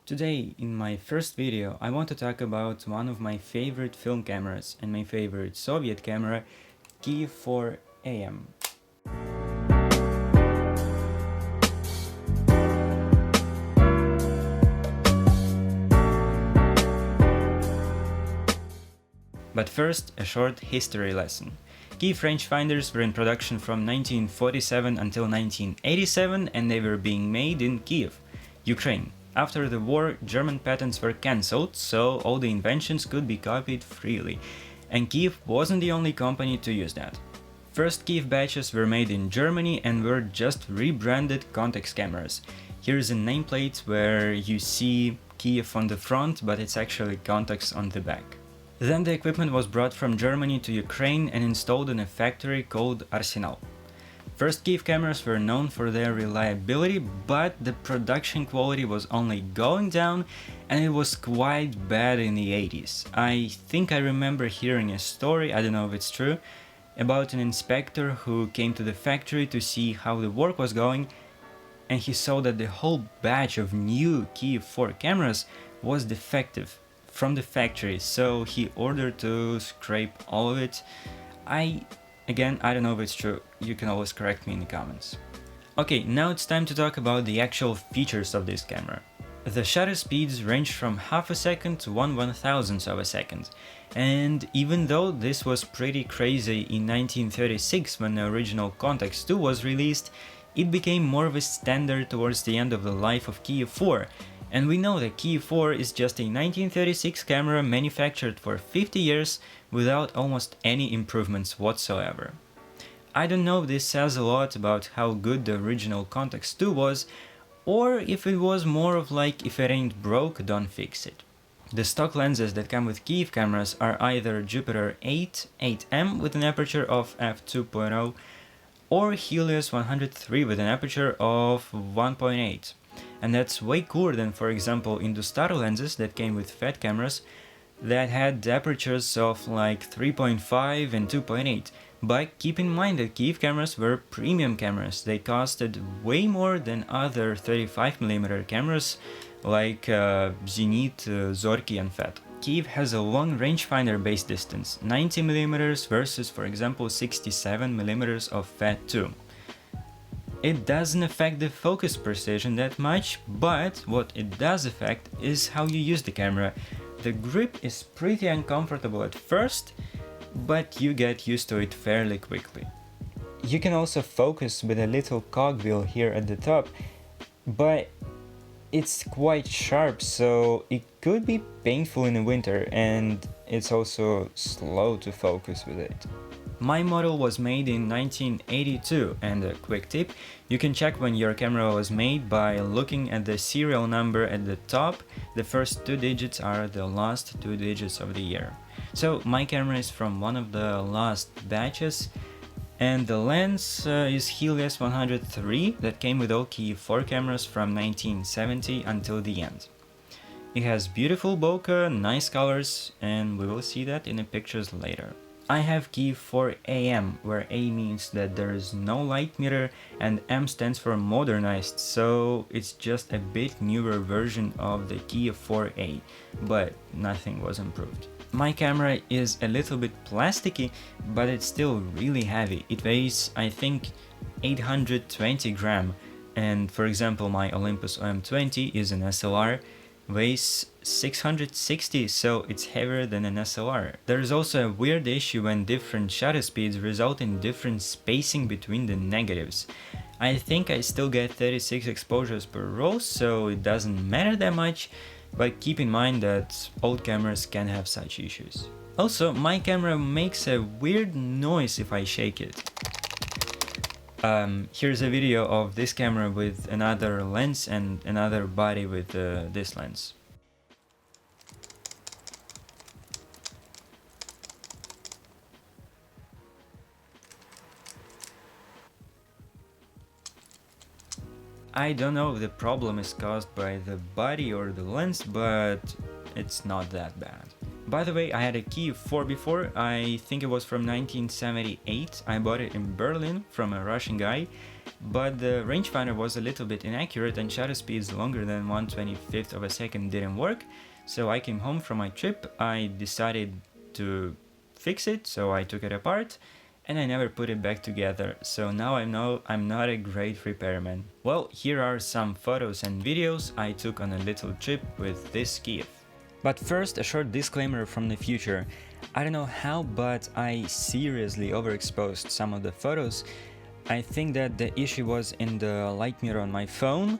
Today, in my first video, I want to talk about one of my favorite film cameras and my favorite Soviet camera, Kiev-4AM. But first, a short history lesson. Kiev rangefinders were in production from 1947 until 1987 and they were being made in Kiev, Ukraine. After the war, German patents were cancelled, so all the inventions could be copied freely, and Kiev wasn't the only company to use that. First Kiev batches were made in Germany and were just rebranded Contax cameras. Here's a nameplate where you see Kiev on the front, but it's actually Contax on the back. Then the equipment was brought from Germany to Ukraine and installed in a factory called Arsenal. First Kiev cameras were known for their reliability, but the production quality was only going down and it was quite bad in the 80s. I think I remember hearing a story, I don't know if it's true, about an inspector who came to the factory to see how the work was going, and he saw that the whole batch of new Kiev-4 cameras was defective from the factory, so he ordered to scrape all of it. Again, I don't know if it's true, you can always correct me in the comments. Okay, now it's time to talk about the actual features of this camera. The shutter speeds range from half a second to 1/1000th of a second, and even though this was pretty crazy in 1936 when the original Contax 2 was released, it became more of a standard towards the end of the life of Kiev-4. And we know that Kiev-4 is just a 1936 camera manufactured for 50 years without almost any improvements whatsoever. I don't know if this says a lot about how good the original Contax 2 was, or if it was more of like, if it ain't broke, don't fix it. The stock lenses that come with Kiev cameras are either Jupiter 8, 8M with an aperture of f2.0 or Helios 103 with an aperture of 1.8. And that's way cooler than, for example, Industar lenses that came with fat cameras that had apertures of like 3.5 and 2.8. But keep in mind that Kiev cameras were premium cameras. They costed way more than other 35mm cameras like Zenit, Zorki and Fat. Kiev has a long rangefinder base distance, 90mm versus, for example, 67mm of Fat 2. It doesn't affect the focus precision that much, but what it does affect is how you use the camera. The grip is pretty uncomfortable at first, but you get used to it fairly quickly. You can also focus with a little cogwheel here at the top, but it's quite sharp, so it could be painful in the winter, and it's also slow to focus with it. My model was made in 1982, and a quick tip, you can check when your camera was made by looking at the serial number at the top. The first two digits are the last two digits of the year. So my camera is from one of the last batches, and the lens is Helios 103 that came with all Kiev-4 cameras from 1970 until the end. It has beautiful bokeh, nice colors, and we will see that in the pictures later. I have Kiev-4AM, where A means that there is no light meter and M stands for modernized, so it's just a bit newer version of the Kiev-4A, but nothing was improved. My camera is a little bit plasticky, but it's still really heavy. It weighs, I think, 820 grams, and for example my Olympus OM20 is an SLR, weighs 660, so it's heavier than an SLR. There is also a weird issue when different shutter speeds result in different spacing between the negatives. I think I still get 36 exposures per roll, so it doesn't matter that much, but keep in mind that old cameras can have such issues. Also, my camera makes a weird noise if I shake it. Here's a video of this camera with another lens and another body with this lens. I don't know if the problem is caused by the body or the lens, but it's not that bad. By the way, I had a Kiev-4 before. I think it was from 1978. I bought it in Berlin from a Russian guy, but the rangefinder was a little bit inaccurate and shutter speeds longer than 1/25 of a second didn't work. So I came home from my trip, I decided to fix it, so I took it apart and I never put it back together, so now I know I'm not a great repairman. Well, here are some photos and videos I took on a little trip with this Kiev. But first, a short disclaimer from the future. I don't know how, but I seriously overexposed some of the photos. I think that the issue was in the light mirror on my phone.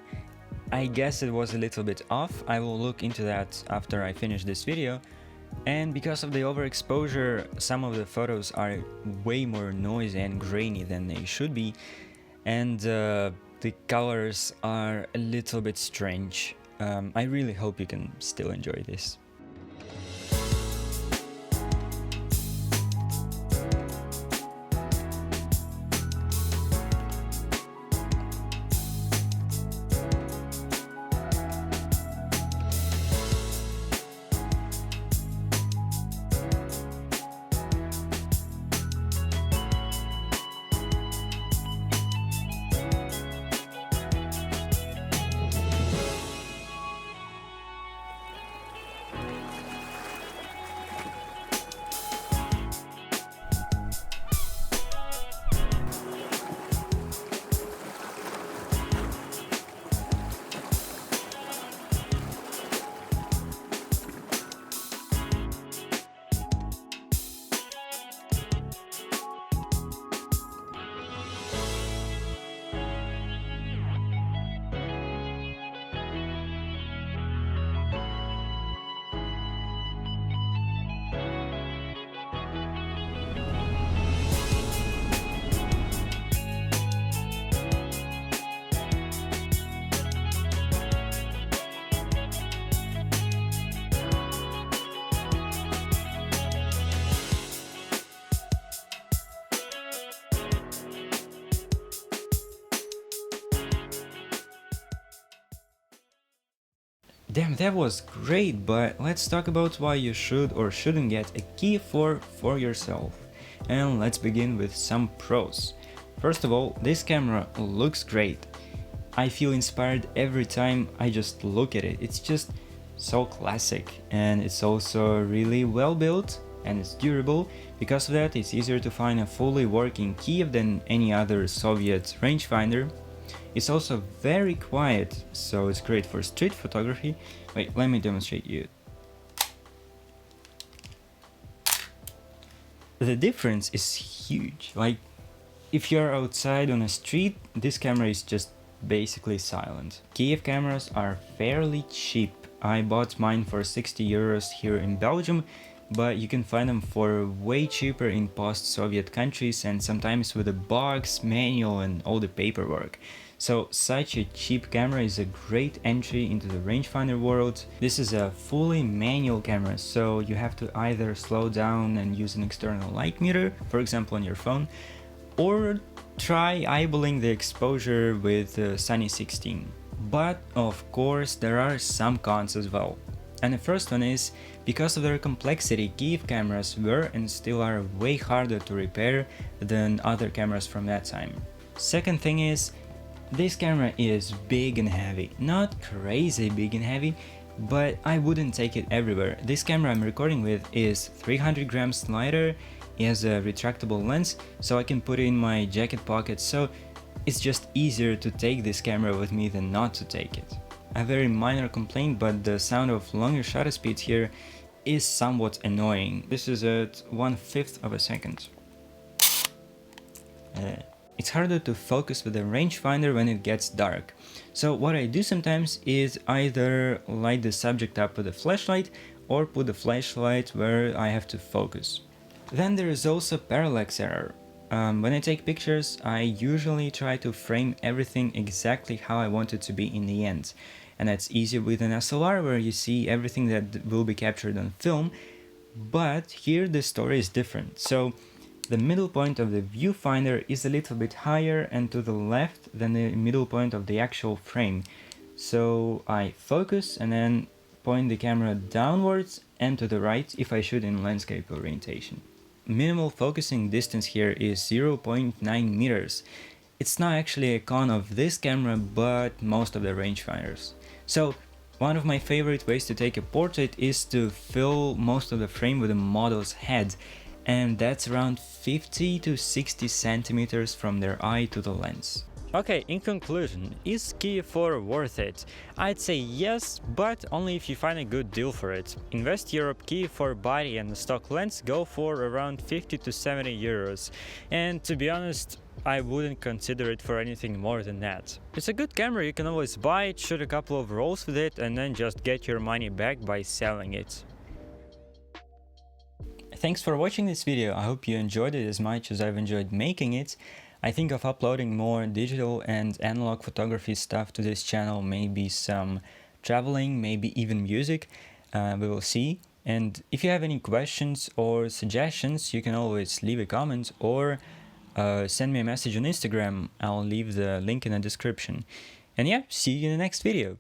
I guess it was a little bit off. I will look into that after I finish this video. And because of the overexposure, some of the photos are way more noisy and grainy than they should be, and the colors are a little bit strange. I really hope you can still enjoy this. Damn, that was great, but let's talk about why you should or shouldn't get a Kiev-4 for yourself. And let's begin with some pros. First of all, this camera looks great. I feel inspired every time I just look at it. It's just so classic, and it's also really well built and it's durable. Because of that, it's easier to find a fully working Kiev than any other Soviet rangefinder. It's also very quiet, so it's great for street photography. Wait, let me demonstrate you. The difference is huge. Like, if you're outside on a street, this camera is just basically silent. Kiev cameras are fairly cheap. I bought mine for 60 euros here in Belgium, but you can find them for way cheaper in post-Soviet countries, and sometimes with a box, manual and all the paperwork. So such a cheap camera is a great entry into the rangefinder world. This is a fully manual camera, so you have to either slow down and use an external light meter, for example on your phone, or try eyeballing the exposure with Sunny 16. But of course there are some cons as well. And the first one is, because of their complexity, Kiev cameras were and still are way harder to repair than other cameras from that time. Second thing is, this camera is big and heavy. Not crazy big and heavy, but I wouldn't take it everywhere. This camera I'm recording with is 300 grams lighter, it has a retractable lens, so I can put it in my jacket pocket, so it's just easier to take this camera with me than not to take it. A very minor complaint, but the sound of longer shutter speeds here is somewhat annoying. This is at 1/5 of a second. It's harder to focus with a rangefinder when it gets dark. So what I do sometimes is either light the subject up with a flashlight or put the flashlight where I have to focus. Then there is also parallax error. When I take pictures, I usually try to frame everything exactly how I want it to be in the end. And that's easier with an SLR, where you see everything that will be captured on film, but here the story is different. So the middle point of the viewfinder is a little bit higher and to the left than the middle point of the actual frame. So I focus and then point the camera downwards and to the right if I shoot in landscape orientation. Minimal focusing distance here is 0.9 meters. It's not actually a con of this camera, but most of the rangefinders. So one of my favorite ways to take a portrait is to fill most of the frame with the model's head, and that's around 50 to 60 centimeters from their eye to the lens. Okay, in conclusion, is Kiev-4 worth it? I'd say yes, but only if you find a good deal for it. In West Europe, Kiev-4 body and the stock lens go for around 50 to 70 euros, and to be honest, I wouldn't consider it for anything more than that. It's a good camera, you can always buy it, shoot a couple of rolls with it, and then just get your money back by selling it. Thanks for watching this video, I hope you enjoyed it as much as I've enjoyed making it. I think of uploading more digital and analog photography stuff to this channel, maybe some traveling, maybe even music, we will see. And if you have any questions or suggestions, you can always leave a comment or send me a message on Instagram. I'll leave the link in the description. And yeah, see you in the next video.